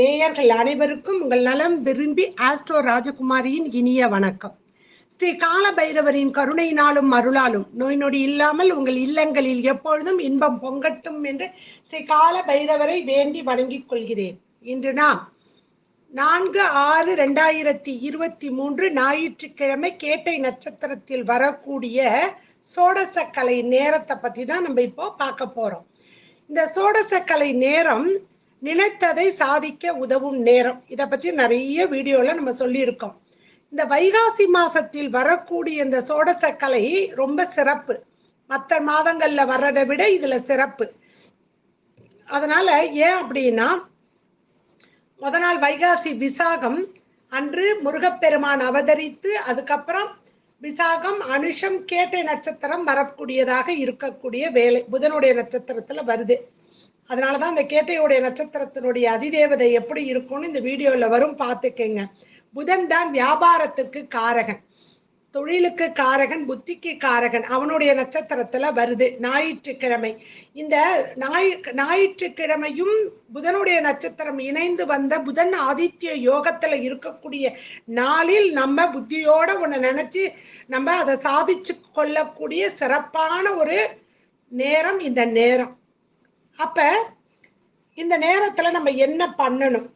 நேயர்கள் அனைவருக்கும் உங்கள் நலம் விரும்பி ஆஸ்ட்ரோ ராஜகுமாரியின் இனிய வணக்கம். ஸ்ரீ கால பைரவரின் கருணையினாலும் அருளாலும் நோய் நொடி இல்லாமல் உங்கள் இல்லங்களில் எப்பொழுதும் இன்பம் பொங்கட்டும் என்று ஸ்ரீ கால பைரவரை வேண்டி வணங்கிக் கொள்கிறேன். இன்று நாம் 4/6/2023 ஞாயிற்றுக்கிழமை கேட்டை நட்சத்திரத்தில் வரக்கூடிய சோடசக்கலை நேரத்தை பத்தி தான் நம்ம இப்போ பார்க்க போறோம். இந்த சோடசக்கலை நேரம் நினைத்ததை சாதிக்க உதவும் நேரம். இதை பற்றி நிறைய வீடியோல நம்ம சொல்லியிருக்கோம். இந்த வைகாசி மாசத்தில் வரக்கூடிய இந்த சோடசக்கலை ரொம்ப சிறப்பு. மற்ற மாதங்கள்ல வர்றதை விட இதுல சிறப்பு. அதனால ஏன் அப்படின்னா, முத நாள் வைகாசி விசாகம் அன்று முருகப்பெருமான் அவதரித்து, அதுக்கப்புறம் விசாகம் அனுஷம் கேட்டை நட்சத்திரம் வரக்கூடியதாக இருக்கக்கூடிய வேலை புதனுடைய நட்சத்திரத்துல வருது. அதனாலதான் இந்த கேட்டையுடைய நட்சத்திரத்தினுடைய அதிதேவதை எப்படி இருக்கும்னு இந்த வீடியோல வரும், பார்த்துக்கங்க. புதன் தான் வியாபாரத்துக்கு காரகன், தொழிலுக்கு காரகன், புத்திக்கு காரகன். அவனுடைய நட்சத்திரத்துல வருது ஞாயிற்றுக்கிழமை. இந்த ஞாயிற்றுக்கிழமையும் புதனுடைய நட்சத்திரம் இணைந்து வந்த புதன் ஆதித்ய யோகத்துல இருக்கக்கூடிய நாளில் நம்ம புத்தியோட ஒண்ணு நினைச்சு நம்ம அதை சாதிச்சு கொள்ளக்கூடிய சிறப்பான ஒரு நேரம் இந்த நேரம். அப்ப இந்த நேரத்துல நம்ம என்ன பண்ணணும்?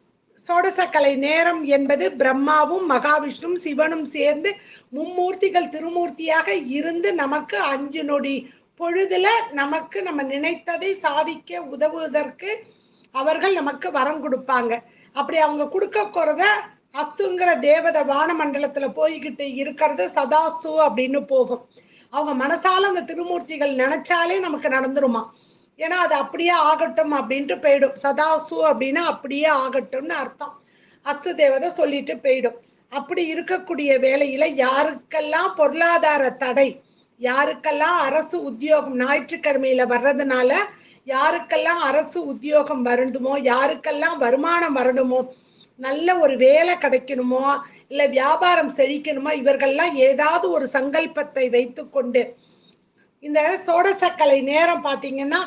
சோடசக்கலை நேரம் என்பது பிரம்மாவும் மகாவிஷ்ணும் சிவனும் சேர்ந்து மும்மூர்த்திகள் திருமூர்த்தியாக இருந்து நமக்கு 5 நொடி பொழுதுல நமக்கு நம்ம நினைத்ததை சாதிக்க உதவுவதற்கு அவர்கள் நமக்கு வரம் கொடுப்பாங்க. அப்படி அவங்க கொடுக்க போறத அஸ்துங்கிற தேவதை வானமண்டலத்துல போய்கிட்டு இருக்கிறது சதாஸ்து அப்படின்னு போகும். அவங்க மனசால அந்த திருமூர்த்திகள் நினைச்சாலே நமக்கு நடந்துருமா. ஏன்னா அது அப்படியே ஆகட்டும் அப்படின்ட்டு போயிடும். சதாசு அப்படின்னா அப்படியே ஆகட்டும்னு அர்த்தம். அஸ்து தேவதை சொல்லிட்டு போயிடும். அப்படி இருக்கக்கூடிய வேளையில யாருக்கெல்லாம் பொருளாதார தடை, யாருக்கெல்லாம் அரசு உத்தியோகம் ஞாயிற்றுக்கிழமையில வர்றதுனால யாருக்கெல்லாம் அரசு உத்தியோகம் வரணுமோ, யாருக்கெல்லாம் வருமானம் வரணுமோ, நல்ல ஒரு வேலை கிடைக்கணுமோ, இல்ல வியாபாரம் செழிக்கணுமோ, இவர்கள்லாம் ஏதாவது ஒரு சங்கல்பத்தை வைத்து கொண்டு இந்த சோடசக்கலை நேரம் பாத்தீங்கன்னா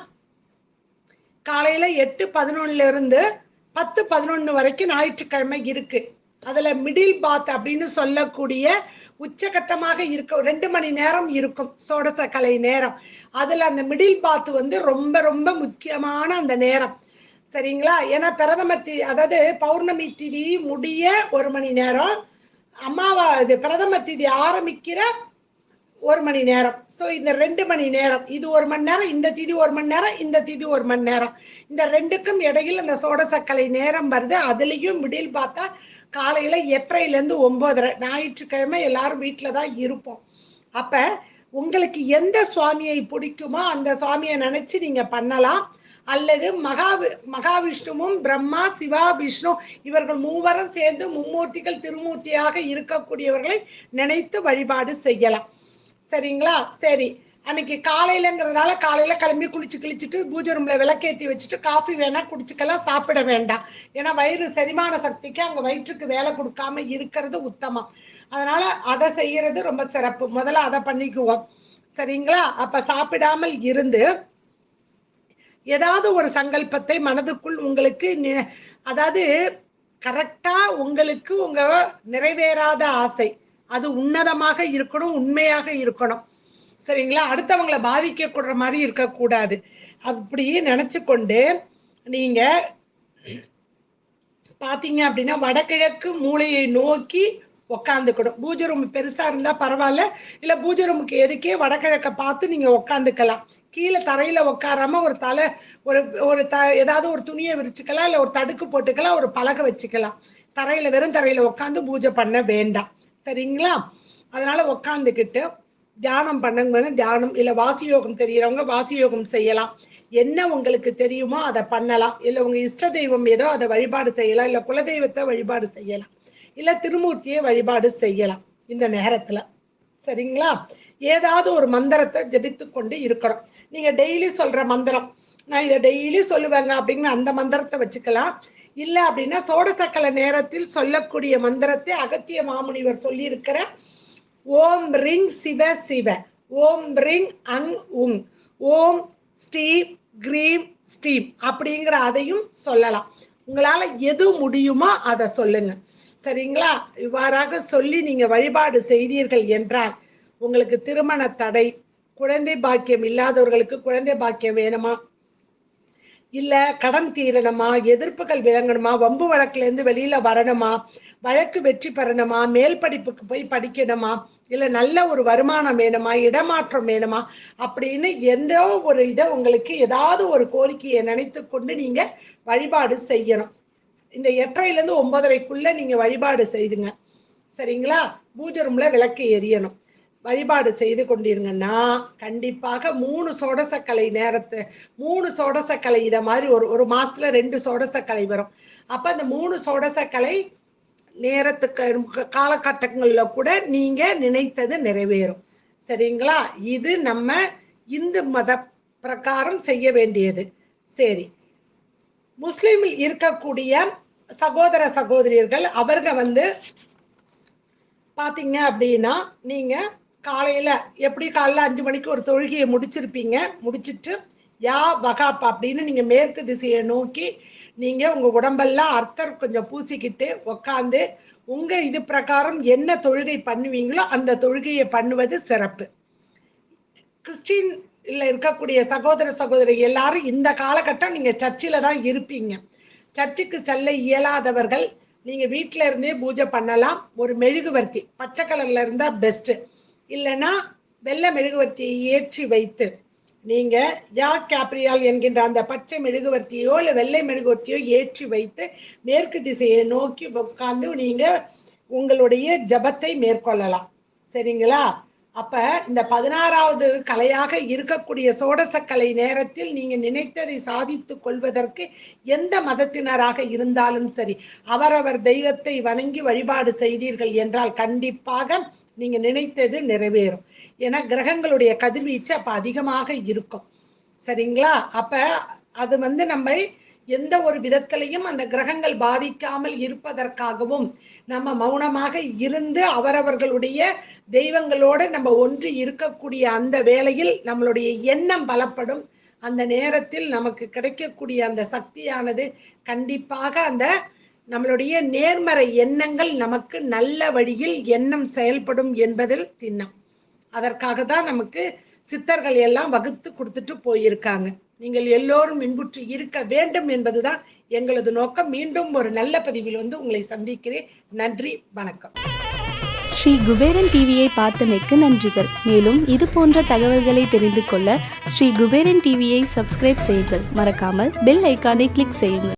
காலையில 8:11 இருந்து 10:11 வரைக்கும் ஞாயிற்றுக்கிழமை இருக்கு. அதுல மிடில் பாத் அப்படின்னு சொல்லக்கூடிய உச்சகட்டமாக இருக்க 2 மணி நேரம் இருக்கும் சோடசக்கலை நேரம். அதுல அந்த மிடில் பாத் ரொம்ப ரொம்ப முக்கியமான அந்த நேரம், சரிங்களா? ஏன்னா அதாவது பௌர்ணமி திதி முடிய 1 மணி நேரம், இது பிரதம திதி ஆரம்பிக்கிற 1 மணி நேரம். ஸோ இந்த 2 மணி நேரம், இது 1 மணி நேரம், இந்த திதி 1 மணி நேரம், இந்த திதி 1 மணி நேரம், இந்த ரெண்டுக்கும் இடையில் அந்த சோடசக்கலை நேரம் வருது. அதுலயும் மிடில் பார்த்தா காலையில 8:30 9:30. ஞாயிற்றுக்கிழமை எல்லாரும் வீட்டுல தான் இருப்போம். அப்ப உங்களுக்கு எந்த சுவாமியை பிடிக்குமோ அந்த சுவாமியை நினைச்சு நீங்க பண்ணலாம். அல்லது மகாவிஷ்ணுவும் பிரம்மா சிவா விஷ்ணு இவர்கள் மூவரும் சேர்ந்து மும்மூர்த்திகள் திருமூர்த்தியாக இருக்கக்கூடியவர்களை நினைத்து வழிபாடு செய்யலாம், சரிங்களா? சரி, அன்னைக்கு காலையிலங்கிறதுனால காலையில கிளம்பி குளிச்சுட்டு பூஜை ரூம்ல விளக்கேற்றி வச்சுட்டு காஃபி வேணா குடிச்சுக்கலாம், சாப்பிட வேண்டாம். ஏன்னா வயிறு செரிமான சக்திக்கு அங்க வயிற்றுக்கு வேலை கொடுக்காம இருக்கிறது உத்தமம். அதனால அதை செய்யறது ரொம்ப சிறப்பு. முதல்ல அதை பண்ணிக்குவோம், சரிங்களா? அப்ப சாப்பிடாமல் இருந்து ஏதாவது ஒரு சங்கல்பத்தை மனதுக்குள் உங்களுக்கு அதாவது கரெக்டா உங்களுக்கு உங்க நிறைவேறாத ஆசை அது உன்னதமாக இருக்கணும், உண்மையாக இருக்கணும், சரிங்களா? அடுத்தவங்களை பாதிக்க கூடுற மாதிரி இருக்கக்கூடாது. அப்படி நினைச்சு கொண்டு நீங்க பாத்தீங்க அப்படின்னா வடகிழக்கு மூலையை நோக்கி உக்காந்துக்கணும். பூஜை ரூம் பெருசா இருந்தா பரவாயில்ல, இல்ல பூஜை ரூமுக்கு எதுக்கே வடகிழக்க பார்த்து நீங்க உக்காந்துக்கலாம். கீழே தரையில உட்காராம ஒரு தலை ஏதாவது ஒரு துணியை விரிச்சுக்கலாம், இல்ல ஒரு தடுக்கு போட்டுக்கலாம், ஒரு பலகை வச்சுக்கலாம். தரையில வெறும் தரையில உட்காந்து பூஜை பண்ண வேண்டாம், சரிங்களா? அதனால உக்காந்துக்கிட்டு தியானம் பண்ணுங்க. தியானம் இல்ல வாசியோகம் தெரியறவங்க வாசியோகம் செய்யலாம். என்ன உங்களுக்கு தெரியுமோ அதை பண்ணலாம். இல்ல உங்க இஷ்ட தெய்வம் ஏதோ அதை வழிபாடு செய்யலாம், இல்ல குலதெய்வத்தை வழிபாடு செய்யலாம், இல்ல திருமூர்த்தியை வழிபாடு செய்யலாம் இந்த நேரத்துல, சரிங்களா? ஏதாவது ஒரு மந்திரத்தை ஜபித்து கொண்டு இருக்கணும். நீங்க டெய்லி சொல்ற மந்திரம், நான் இதை டெய்லி சொல்லுவேங்க அப்படிங்கிற அந்த மந்திரத்தை வச்சுக்கலாம். இல்ல அப்படின்னா சோடசக்கலை நேரத்தில் சொல்லக்கூடிய மந்திரத்தை அகத்திய மாமுனிவர் சொல்லி இருக்கிற ஓம் ரிங் சிவ சிவ, ஓம் ரிங் அங் உங், ஓம் ஸ்டீம் கிரீம் ஸ்டீம் அப்படிங்கிற அதையும் சொல்லலாம். உங்களால எது முடியுமோ அதை சொல்லுங்க. சரிங்களா? இவ்வாறாக சொல்லி நீங்க வழிபாடு செய்தீர்கள் என்றால் உங்களுக்கு திருமண தடை, குழந்தை பாக்கியம் இல்லாதவர்களுக்கு குழந்தை பாக்கியம் வேணுமா, இல்ல கடன் தீரணுமா, எதிர்ப்புகள் விளங்கணுமா, வம்பு வழக்குல இருந்து வெளியில வரணுமா, வழக்கு வெற்றி பெறணுமா, மேல் படிப்புக்கு போய் படிக்கணுமா, இல்ல நல்ல ஒரு வருமானம் வேணுமா, இடமாற்றம் வேணுமா, அப்படின்னு எந்தோ ஒரு இதை உங்களுக்கு ஏதாவது ஒரு கோரிக்கையை நினைத்து கொண்டு நீங்க வழிபாடு செய்யணும். இந்த 8:30 9:30 நீங்க வழிபாடு செய்துங்க. சரிங்களா? பூஜை ரூம்ல விளக்கு எரியணும். வழிபாடு செய்து கொண்டீங்கன்னா கண்டிப்பாக 3 சோடசக்கலை நேரத்து 3 சோடசக்கலை இத மாதிரி ஒரு மாசத்துல 2 சோடசக்கலை வரும். அப்ப அந்த 3 சோடசக்கலை நேரத்துக்கு காலகட்டங்கள்ல கூட நீங்க நினைத்தது நிறைவேறும். சரிங்களா? இது நம்ம இந்து மத பிரகாரம் செய்ய வேண்டியது. சரி, முஸ்லிமில் இருக்கக்கூடிய சகோதர சகோதரியர்கள் அவர்க பாத்தீங்க அப்படின்னா, நீங்க காலையில எப்படி காலைல 5 மணிக்கு ஒரு தொழுகையை முடிச்சிருப்பீங்க. முடிச்சிட்டு யா வகாப் அப்படின்னு நீங்க மேற்கு திசையை நோக்கி நீங்க உங்க உடம்பெல்லாம் அர்த்தர் கொஞ்சம் பூசிக்கிட்டு உட்காந்து உங்க இது பிரகாரம் என்ன தொழுகை பண்ணுவீங்களோ அந்த தொழுகையை பண்ணுவது சிறப்பு. கிறிஸ்டின் இருக்கக்கூடிய சகோதர சகோதரி எல்லாரும் இந்த காலகட்டம் நீங்க சர்ச்சில தான் இருப்பீங்க. சர்ச்சுக்கு செல்ல இயலாதவர்கள் நீங்க வீட்டில இருந்தே பூஜை பண்ணலாம். ஒரு மெழுகுவர்த்தி பச்சை கலர்ல இருந்தா பெஸ்ட், இல்லைன்னா வெள்ளை மெழுகுவர்த்தியை ஏற்றி வைத்து நீங்க யா கேப்ரியால் என்கின்ற அந்த பச்சை மெழுகுவர்த்தியோ இல்லை வெள்ளை மெழுகுவர்த்தியோ ஏற்றி வைத்து மேற்கு திசையை நோக்கி உட்கார்ந்து நீங்க உங்களுடைய ஜபத்தை மேற்கொள்ளலாம். சரிங்களா? அப்ப இந்த 16வது கலையாக இருக்கக்கூடிய சோடசக்கலை நேரத்தில் நீங்க நினைத்ததை சாதித்துக் கொள்வதற்கு எந்த மதத்தினராக இருந்தாலும் சரி, அவரவர் தெய்வத்தை வணங்கி வழிபாடு செய்தீர்கள் என்றால் கண்டிப்பாக நீங்க நினைத்தது நிறைவேறும். ஏன்னா கிரகங்களுடைய கதிர்வீச்சு அப்ப அதிகமாக இருக்கும். சரிங்களா? அப்ப அது நம்ம எந்த ஒரு விதத்திலையும் அந்த கிரகங்கள் பாதிக்காமல் இருப்பதற்காகவும் நம்ம மௌனமாக இருந்து அவரவர்களுடைய தெய்வங்களோடு நம்ம ஒன்று இருக்கக்கூடிய அந்த வேளையில் நம்மளுடைய எண்ணம் பலப்படும். அந்த நேரத்தில் நமக்கு கிடைக்கக்கூடிய அந்த சக்தியானது கண்டிப்பாக அந்த நம்மளுடைய நேர்மறை எண்ணங்கள் நமக்கு நல்ல வழியில் எண்ணம் செயல்படும் என்பதில் திண்ணம். அதற்காக தான் நமக்கு சித்தர்கள் எல்லாம் வகுத்து கொடுத்துட்டு போயிருக்காங்க. நீங்கள் எல்லோரும் இன்புற்று இருக்க வேண்டும் என்பதுதான் எங்களது நோக்கம். மீண்டும் ஒரு நல்ல பதிவில் உங்களை சந்திக்கிறேன். நன்றி, வணக்கம். ஸ்ரீ குபேரன் டிவியை பார்த்தமைக்கு நன்றிகள். மேலும் இது போன்ற தகவல்களை தெரிந்து கொள்ள ஸ்ரீ குபேரன் டிவியை சப்ஸ்கிரைப் செய்யுங்கள். மறக்காமல் பெல் ஐக்கானை கிளிக் செய்யுங்கள்.